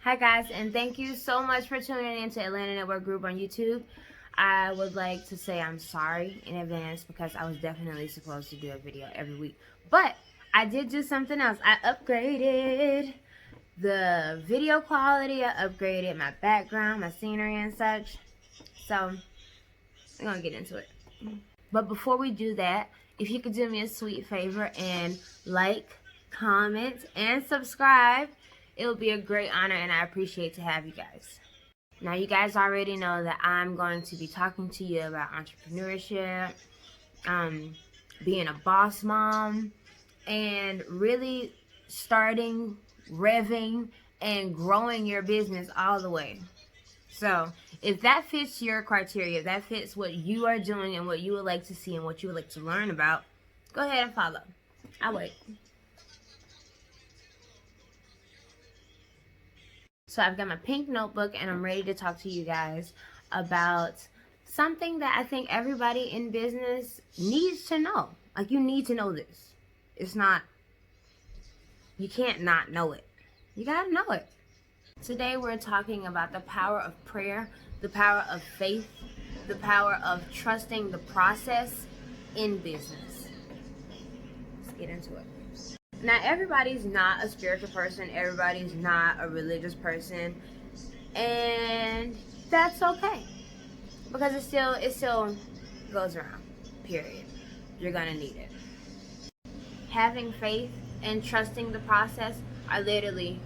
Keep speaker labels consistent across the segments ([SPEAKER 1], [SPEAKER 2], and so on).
[SPEAKER 1] Hi guys, and thank you so much for tuning in to Atlanta Network Group on YouTube. I would like to say I'm sorry in advance because I was definitely supposed to do a video every week. But I did do something else. I upgraded the video quality, I upgraded my background, my scenery and such. So, we're going to get into it. But before we do that, if you could do me a sweet favor and like, comment, and subscribe, it would be a great honor and I appreciate to have you guys. Now you guys already know that I'm going to be talking to you about entrepreneurship, being a boss mom, and really starting, revving, and growing your business all the way. So if that fits your criteria, if that fits what you are doing and what you would like to see and what you would like to learn about, go ahead and follow. I'll wait. So I've got my pink notebook and I'm ready to talk to you guys about something that I think everybody in business needs to know. Like, you need to know this. It's not, you can't not know it. You gotta know it. Today we're talking about the power of prayer, the power of faith, the power of trusting the process in business. Let's get into it. Now, everybody's not a spiritual person. Everybody's not a religious person. And that's okay. Because it still goes around. Period. You're going to need it. Having faith and trusting the process are literally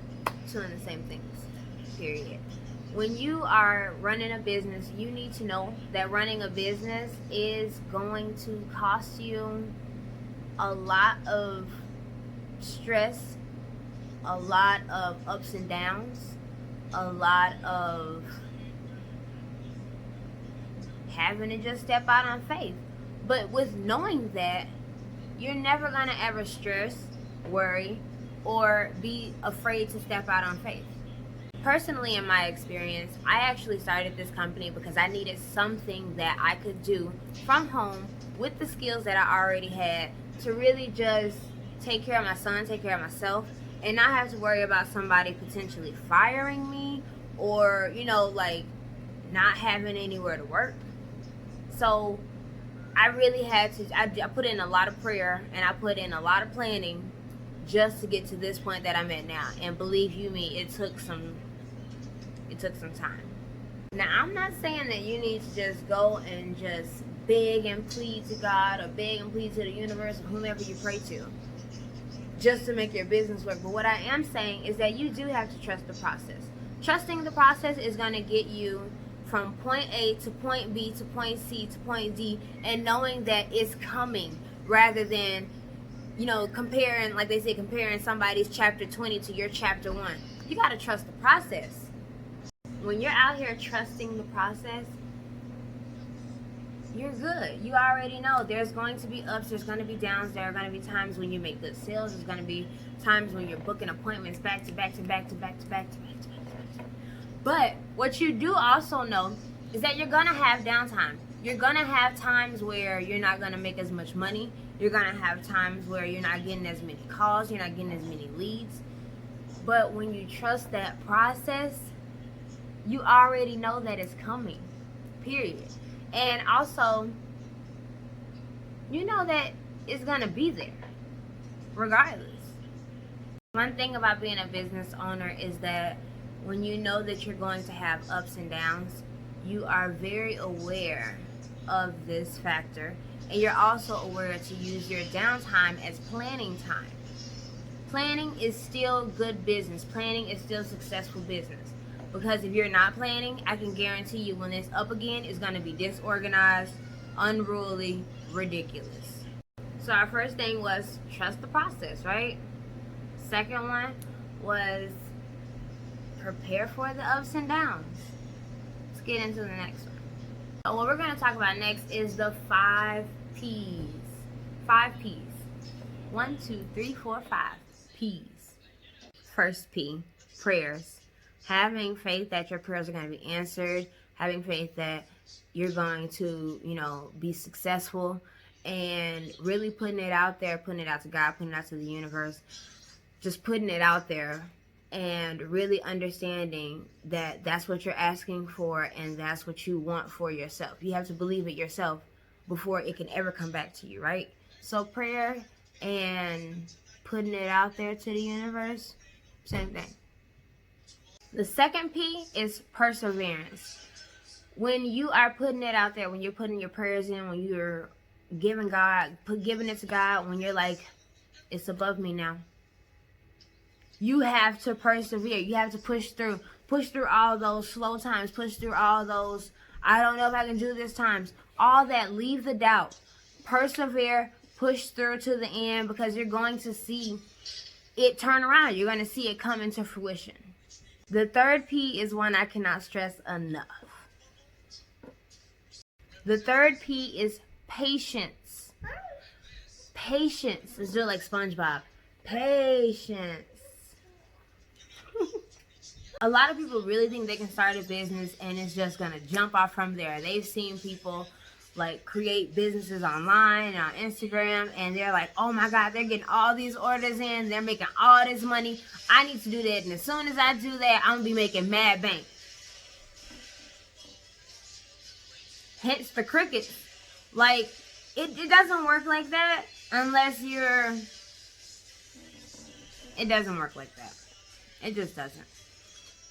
[SPEAKER 1] two of the same things. Period. When you are running a business, you need to know that running a business is going to cost you a lot of stress, a lot of ups and downs, a lot of having to just step out on faith. But with knowing that, you're never going to ever stress, worry, or be afraid to step out on faith. Personally, in my experience, I actually started this company because I needed something that I could do from home with the skills that I already had to really just take care of my son, take care of myself, and not have to worry about somebody potentially firing me or, like not having anywhere to work. So I really had to, I put in a lot of prayer and I put in a lot of planning just to get to this point that I'm at now. And believe you me, it took some time. Now, I'm not saying that you need to just go and just beg and plead to God or beg and plead to the universe or whomever you pray to just to make your business work. But what I am saying is that you do have to trust the process. Trusting the process is going to get you from point A to point B to point C to point D, and knowing that it's coming, rather than, comparing, like they say, comparing somebody's chapter 20 to your chapter 1. You got to trust the process. When you're out here trusting the process, you're good. You already know there's going to be ups, there's going to be downs, there are going to be times when you make good sales, there's going to be times when you're booking appointments back to back to back to back to back to back to back to back. But what you do also know is that you're going to have downtime. You're going to have times where you're not going to make as much money. You're going to have times where you're not getting as many calls, you're not getting as many leads. But when you trust that process, you already know that it's coming. Period. And also, you know that it's going to be there, regardless. One thing about being a business owner is that when you know that you're going to have ups and downs, you are very aware of this factor. And you're also aware to use your downtime as planning time. Planning is still good business. Planning is still successful business. Because if you're not planning, I can guarantee you when it's up again, it's going to be disorganized, unruly, ridiculous. So our first thing was trust the process, right? Second one was prepare for the ups and downs. Let's get into the next one. So what we're going to talk about next is the 5 P's. 5 P's. 1, 2, 3, 4, 5 P's. First P, prayers. Having faith that your prayers are going to be answered, having faith that you're going to, be successful, and really putting it out there, putting it out to God, putting it out to the universe, just putting it out there and really understanding that that's what you're asking for and that's what you want for yourself. You have to believe it yourself before it can ever come back to you, right? So prayer and putting it out there to the universe, same thing. The second P is perseverance. When you are putting it out there, when you're putting your prayers in, when you're giving it to God, when you're like, it's above me now, you have to persevere. You have to push through all those slow times, push through all those, I don't know if I can do this times, all that. Leave the doubt. Persevere, push through to the end, because you're going to see it turn around. You're going to see it come into fruition. The third P is one I cannot stress enough. The third P is patience. Patience. Let's do it like SpongeBob. Patience. A lot of people really think they can start a business and it's just going to jump off from there. They've seen people like create businesses online and on Instagram, and they're like, oh my God, they're getting all these orders in, they're making all this money, I need to do that, and as soon as I do that, I'm gonna be making mad bank. Hence the crickets. Like, it doesn't work like that unless it doesn't work like that. It just doesn't.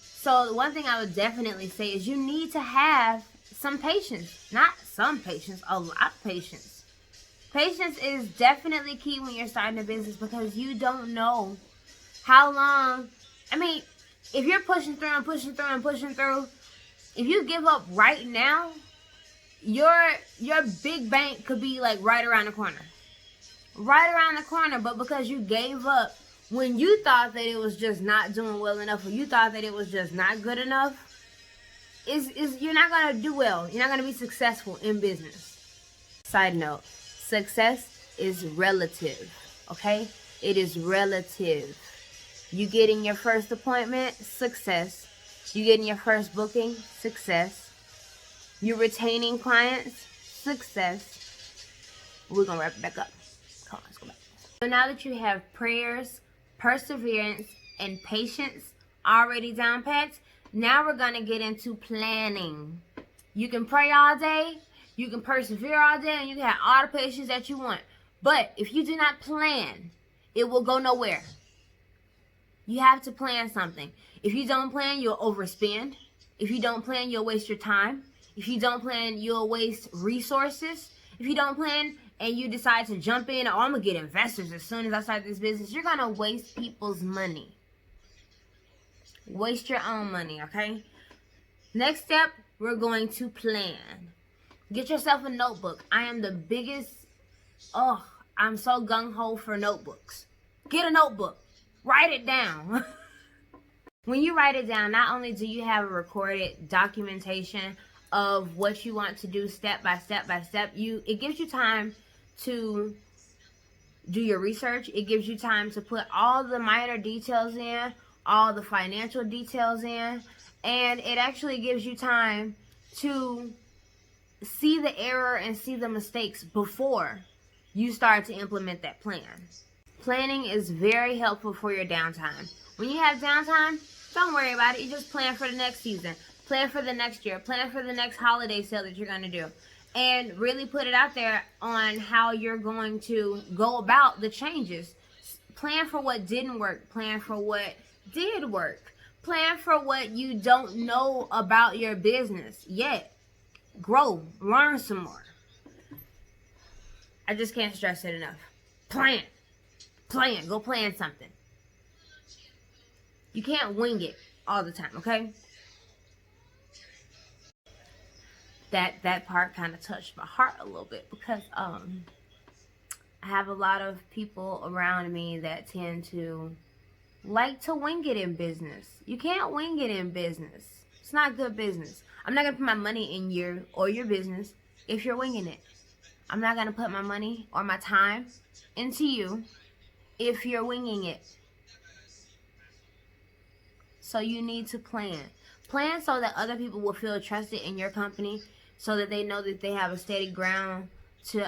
[SPEAKER 1] So one thing I would definitely say is you need to have some patience. Not some patience, a lot of patience. Patience is definitely key when you're starting a business, because you don't know how long. I mean, if you're pushing through and pushing through and pushing through, if you give up right now, your big bank could be like right around the corner. Right around the corner, but because you gave up when you thought that it was just not doing well enough, or you thought that it was just not good enough, you're not going to do well. You're not going to be successful in business. Side note, success is relative, okay? It is relative. You getting your first appointment, success. You getting your first booking, success. You retaining clients, success. We're going to wrap it back up. Come on, let's go back. So now that you have prayers, perseverance, and patience already down packed, now we're going to get into planning. You can pray all day, you can persevere all day, and you can have all the patience that you want. But if you do not plan, it will go nowhere. You have to plan something. If you don't plan, you'll overspend. If you don't plan, you'll waste your time. If you don't plan, you'll waste resources. If you don't plan and you decide to jump in, oh, I'm going to get investors as soon as I start this business, you're going to waste people's money. Waste your own money, okay? Next step, we're going to plan. Get yourself a notebook. I am the biggest, I'm so gung-ho for notebooks. Get a notebook. Write it down. When you write it down, not only do you have a recorded documentation of what you want to do step by step by step, it gives you time to do your research. It gives you time to put all the minor details in, all the financial details in, and it actually gives you time to see the error and see the mistakes before you start to implement that plan. Planning is very helpful for your downtime. When you have downtime, don't worry about it. You just plan for the next season. Plan for the next year. Plan for the next holiday sale that you're going to do. And really put it out there on how you're going to go about the changes. Plan for what didn't work. Plan for what did work. Plan for what you don't know about your business yet. Grow. Learn some more. I just can't stress it enough. Plan. Plan. Go plan something. You can't wing it all the time, okay? That part kind of touched my heart a little bit, because I have a lot of people around me that tend to like to wing it in business. You can't wing it in business. It's not good business. I'm not going to put my money in your business if you're winging it. I'm not going to put my money or my time into you if you're winging it. So you need to plan. Plan so that other people will feel trusted in your company, so that they know that they have a steady ground to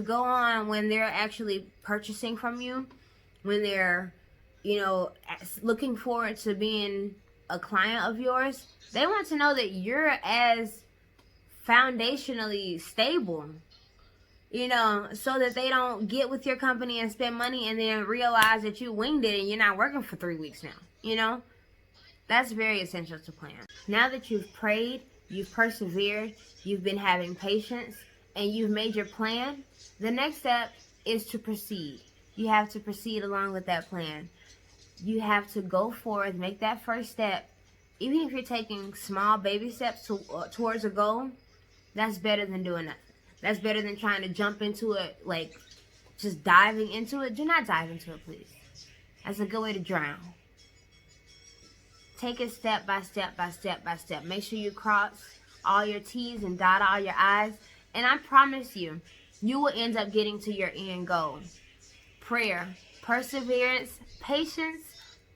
[SPEAKER 1] go on when they're actually purchasing from you, when they're looking forward to being a client of yours, they want to know that you're as foundationally stable, so that they don't get with your company and spend money and then realize that you winged it and you're not working for 3 weeks now. That's very essential to plan. Now that you've prayed, you've persevered, you've been having patience, and you've made your plan, the next step is to proceed. You have to proceed along with that plan. You have to go forward, make that first step. Even if you're taking small baby steps towards a goal, that's better than doing nothing. That's better than trying to jump into it, like just diving into it. Do not dive into it, please. That's a good way to drown. Take it step by step by step by step. Make sure you cross all your T's and dot all your I's. And I promise you, you will end up getting to your end goal. Prayer, perseverance, patience,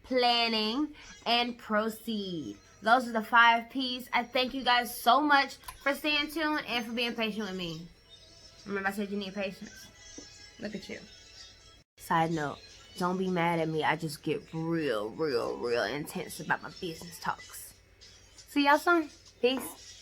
[SPEAKER 1] planning, and proceed. Those are the 5 P's. I thank you guys so much for staying tuned and for being patient with me. Remember I said you need patience? Look at you. Side note, don't be mad at me. I just get real intense about my business talks. See y'all soon. Peace.